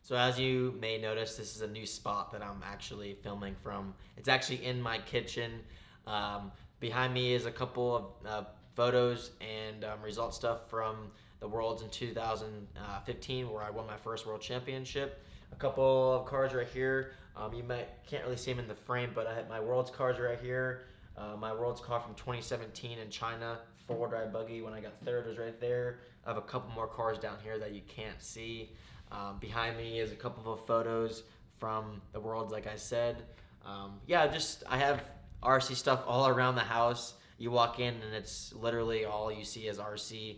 So as you may notice, this is a new spot that I'm actually filming from. It's actually in my kitchen. Behind me is a couple of photos and result stuff from the Worlds in 2015 where I won my first World Championship. A couple of cards right here. Can't really see them in the frame, but I have my Worlds cards right here. My Worlds card from 2017 in China, 4-wheel-drive buggy when I got third was right there. I have a couple more cards down here that you can't see. Behind me is a couple of photos from the Worlds, like I said. I have RC stuff all around the house. You walk in and it's literally all you see is RC.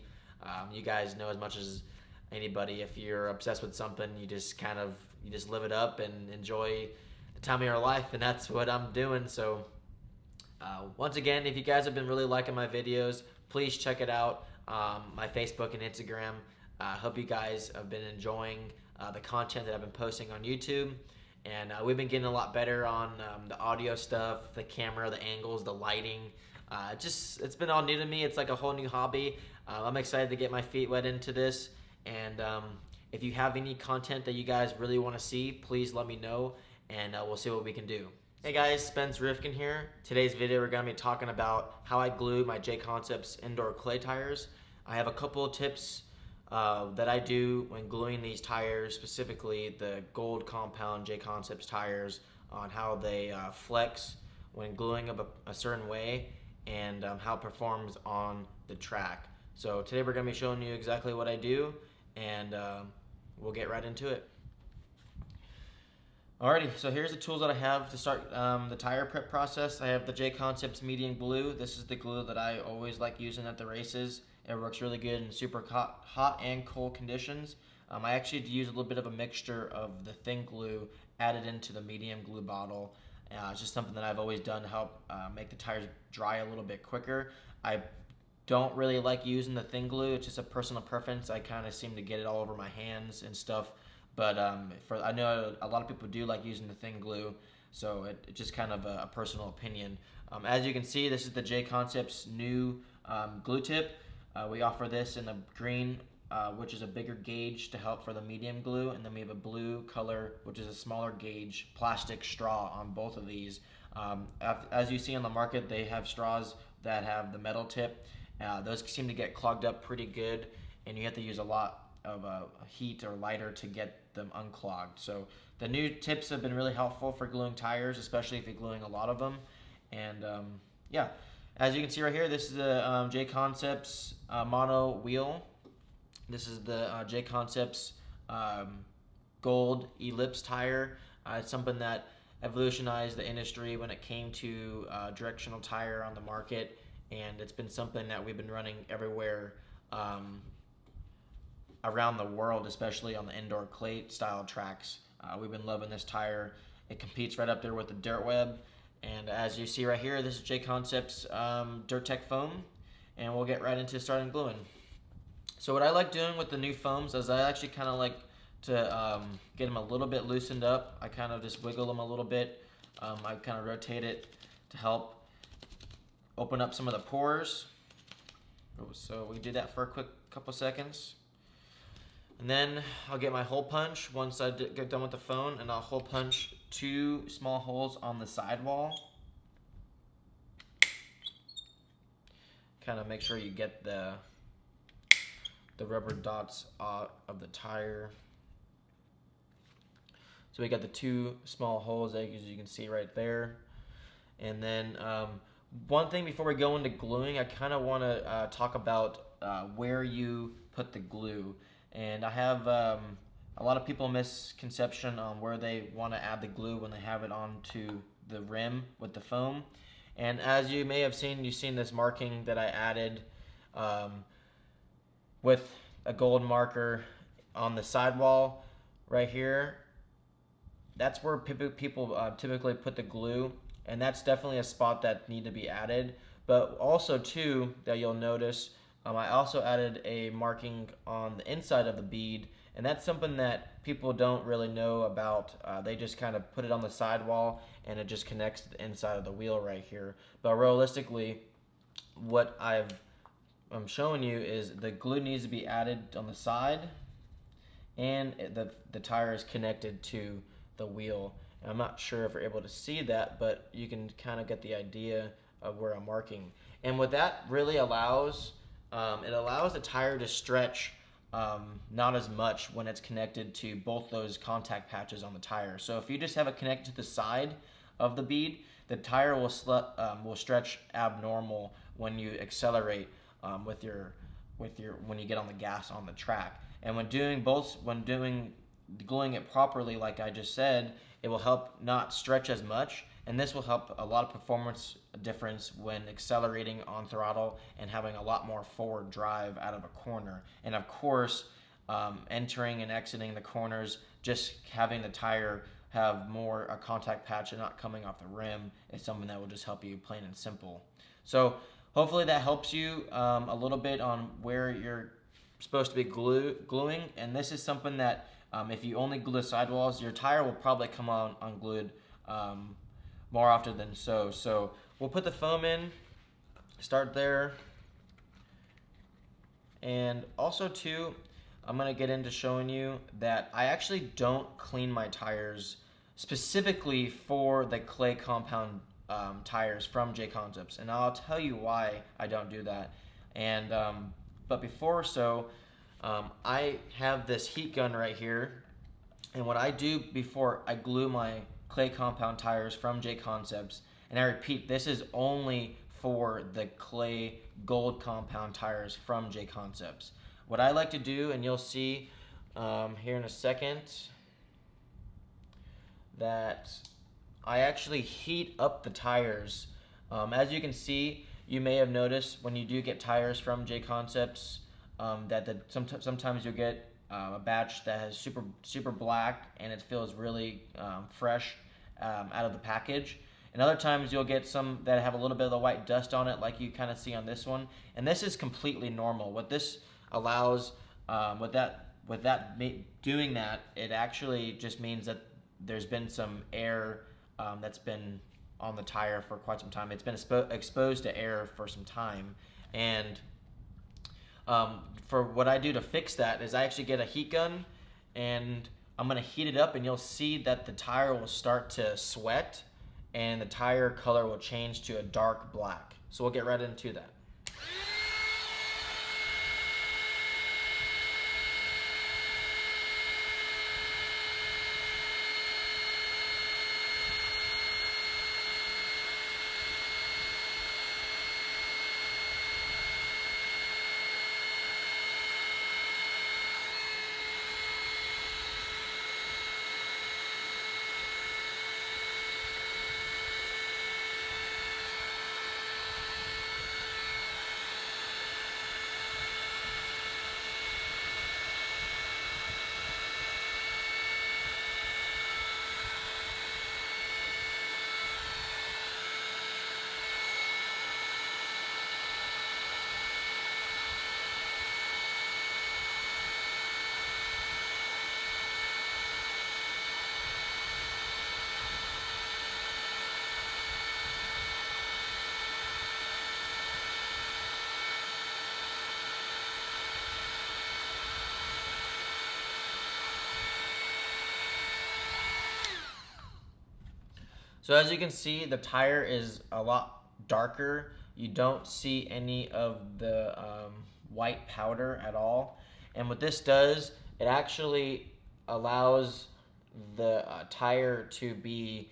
You guys know as much as anybody. If you're obsessed with something, you just live it up and enjoy the time of your life, and that's what I'm doing. So once again, if you guys have been really liking my videos, please check it out. My Facebook and Instagram. Hope you guys have been enjoying the content that I've been posting on YouTube. And we've been getting a lot better on the audio stuff, the camera, the angles, the lighting. It's been all new to me. It's like a whole new hobby. I'm excited to get my feet wet into this. And if you have any content that you guys really want to see, please let me know, and we'll see what we can do. Hey guys, Spence Rivkin here. Today's video we're going to be talking about how I glue my JConcepts indoor clay tires. I have a couple of tips that I do when gluing these tires, specifically the gold compound JConcepts tires, on how they flex when gluing them a certain way, and how it performs on the track. So today we're going to be showing you exactly what I do, and we'll get right into it. Alrighty, so here's the tools that I have to start the tire prep process. I have the JConcepts medium glue. This is the glue that I always like using at the races. It works really good in super hot and cold conditions. I actually use a little bit of a mixture of the thin glue added into the medium glue bottle. It's just something that I've always done to help make the tires dry a little bit quicker. I don't really like using the thin glue. It's just a personal preference. I kind of seem to get it all over my hands and stuff. But I know a lot of people do like using the thin glue, so it's just kind of a personal opinion. As you can see, this is the JConcepts new glue tip. We offer this in a green, which is a bigger gauge to help for the medium glue, and then we have a blue color, which is a smaller gauge plastic straw on both of these. As you see on the market, they have straws that have the metal tip. Those seem to get clogged up pretty good, and you have to use a lot of heat or lighter to get them unclogged. So the new tips have been really helpful for gluing tires, especially if you're gluing a lot of them. And as you can see right here, this is the JConcepts mono wheel. This is the JConcepts gold ellipse tire. It's something that evolutionized the industry when it came to directional tire on the market, and it's been something that we've been running everywhere around the world, especially on the indoor clay style tracks. We've been loving this tire. It competes right up there with the Dirt Web. And as you see right here, this is JConcepts Dirt Tech foam, and we'll get right into starting gluing. So what I like doing with the new foams is I actually kind of like to get them a little bit loosened up. I kind of just wiggle them a little bit. I kind of rotate it to help open up some of the pores. So we do that for a quick couple seconds. And then I'll get my hole punch once I get done with the foam, and I'll hole punch 2 small holes on the sidewall. Kind of make sure you get the rubber dots out of the tire. So we got the 2 small holes, as you can see right there. And then one thing before we go into gluing, I kind of want to talk about where you put the glue. And I have a lot of people misconception on where they want to add the glue when they have it onto the rim with the foam. And as you may have seen, you've seen this marking that I added with a gold marker on the sidewall right here. That's where people typically put the glue, and that's definitely a spot that need to be added. But also too, that you'll notice, I also added a marking on the inside of the bead, and that's something that people don't really know about. They just kind of put it on the sidewall, and it just connects to the inside of the wheel right here. But realistically, what I'm showing you is the glue needs to be added on the side, and the tire is connected to the wheel. And I'm not sure if you're able to see that, but you can kind of get the idea of where I'm marking. And what that really allows, it allows the tire to stretch not as much when it's connected to both those contact patches on the tire. So if you just have it connected to the side of the bead, the tire will stretch abnormal when you accelerate when you get on the gas on the track. And when gluing it properly, like I just said, it will help not stretch as much, and this will help a lot of performance difference when accelerating on throttle and having a lot more forward drive out of a corner. And of course, entering and exiting the corners, just having the tire have more a contact patch and not coming off the rim is something that will just help you, plain and simple. So hopefully that helps you a little bit on where you're supposed to be gluing. And this is something that if you only glue the sidewalls, your tire will probably come on unglued more often than so. So we'll put the foam in, start there. And also too, I'm gonna get into showing you that I actually don't clean my tires specifically for the clay compound tires from JConcepts, and I'll tell you why I don't do that. And but before I have this heat gun right here, and what I do before I glue my clay compound tires from JConcepts, and I repeat, this is only for the clay gold compound tires from JConcepts. What I like to do, and you'll see here in a second, that I actually heat up the tires. As you can see, you may have noticed when you do get tires from JConcepts that sometimes you'll get a batch that has super black and it feels really fresh out of the package. And other times you'll get some that have a little bit of the white dust on it, like you kind of see on this one. And this is completely normal. What this allows, doing that, it actually just means that there's been some air that's been on the tire for quite some time. It's been exposed to air for some time. And for what I do to fix that is I actually get a heat gun and I'm going to heat it up, and you'll see that the tire will start to sweat and the tire color will change to a dark black. So we'll get right into that. So as you can see, the tire is a lot darker. You don't see any of the white powder at all. And what this does, it actually allows the tire to be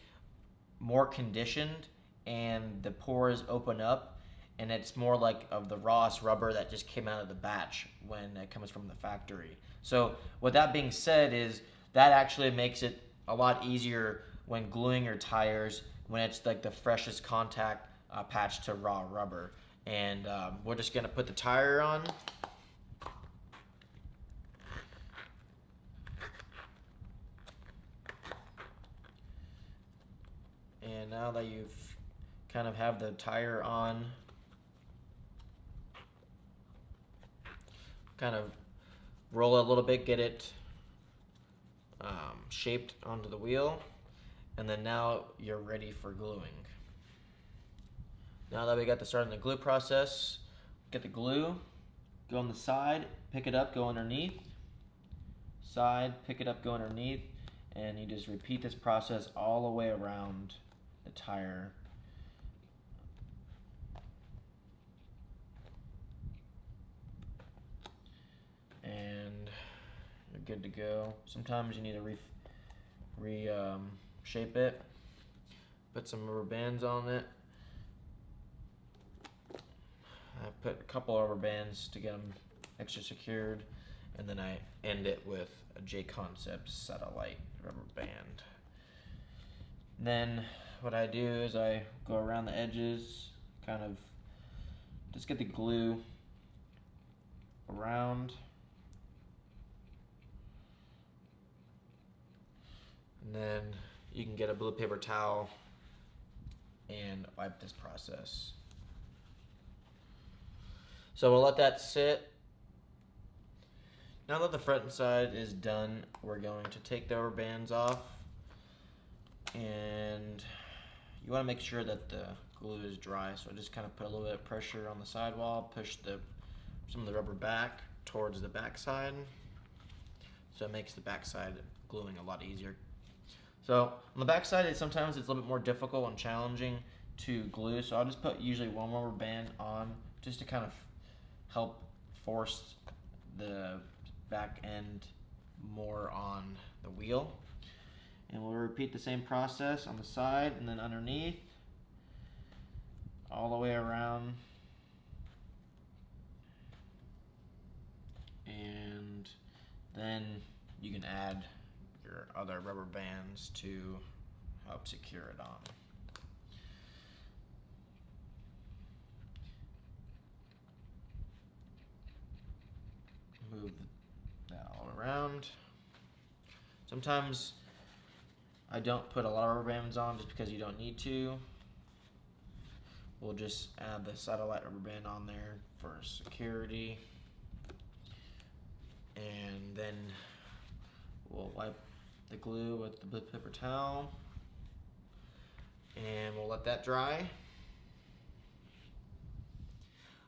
more conditioned and the pores open up, and it's more like of the rawest rubber that just came out of the batch when it comes from the factory. So with that being said, is that actually makes it a lot easier when gluing your tires when it's like the freshest contact patch to raw rubber. And we're just gonna put the tire on. And now that you've kind of have the tire on, kind of roll it a little bit, get it shaped onto the wheel. And then now you're ready for gluing. Now that we got the start in the glue process, get the glue, go on the side, pick it up, go underneath, side, pick it up, go underneath, and you just repeat this process all the way around the tire. And you're good to go. Sometimes you need to shape it. Put some rubber bands on it. I put a couple rubber bands to get them extra secured, and then I end it with a JConcepts satellite rubber band. Then what I do is I go around the edges, kind of just get the glue around, and then you can get a blue paper towel and wipe this process. So we'll let that sit. Now that the front side is done, we're going to take the rubber bands off, and you want to make sure that the glue is dry. So just kind of put a little bit of pressure on the sidewall, push some of the rubber back towards the back side, so it makes the back side gluing a lot easier. So on the back side, sometimes it's a little bit more difficult and challenging to glue, so I'll just put usually one rubber band on just to kind of help force the back end more on the wheel. And we'll repeat the same process on the side and then underneath, all the way around. And then you can add your other rubber bands to help secure it on. Move that all around. Sometimes I don't put a lot of rubber bands on just because you don't need to. We'll just add the satellite rubber band on there for security. And then we'll wipe the glue with the blue paper towel. And we'll let that dry.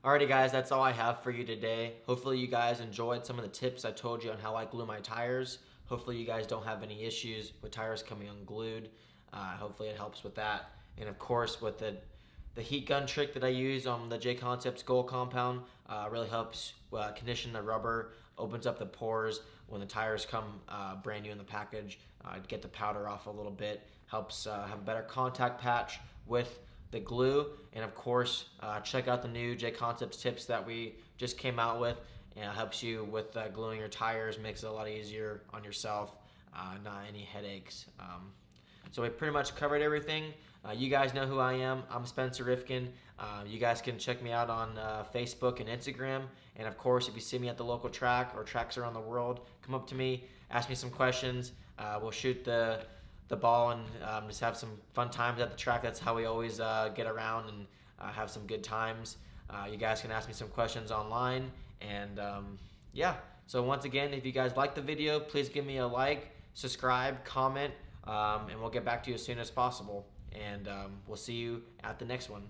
Alrighty guys, that's all I have for you today. Hopefully you guys enjoyed some of the tips I told you on how I glue my tires. Hopefully you guys don't have any issues with tires coming unglued. Hopefully it helps with that. And of course with the heat gun trick that I use on the JConcepts Gold compound really helps condition the rubber, opens up the pores when the tires come brand new in the package, get the powder off a little bit, helps have a better contact patch with the glue. And of course check out the new JConcepts tips that we just came out with, and it helps you with gluing your tires, makes it a lot easier on yourself, not any headaches. So we pretty much covered everything. You guys know who I am. I'm Spencer Rivkin. You guys can check me out on Facebook and Instagram. And of course, if you see me at the local track or tracks around the world, come up to me, ask me some questions. We'll shoot the ball and just have some fun times at the track. That's how we always get around and have some good times. You guys can ask me some questions online. And yeah, so once again, if you guys like the video, please give me a like, subscribe, comment, and we'll get back to you as soon as possible. And we'll see you at the next one.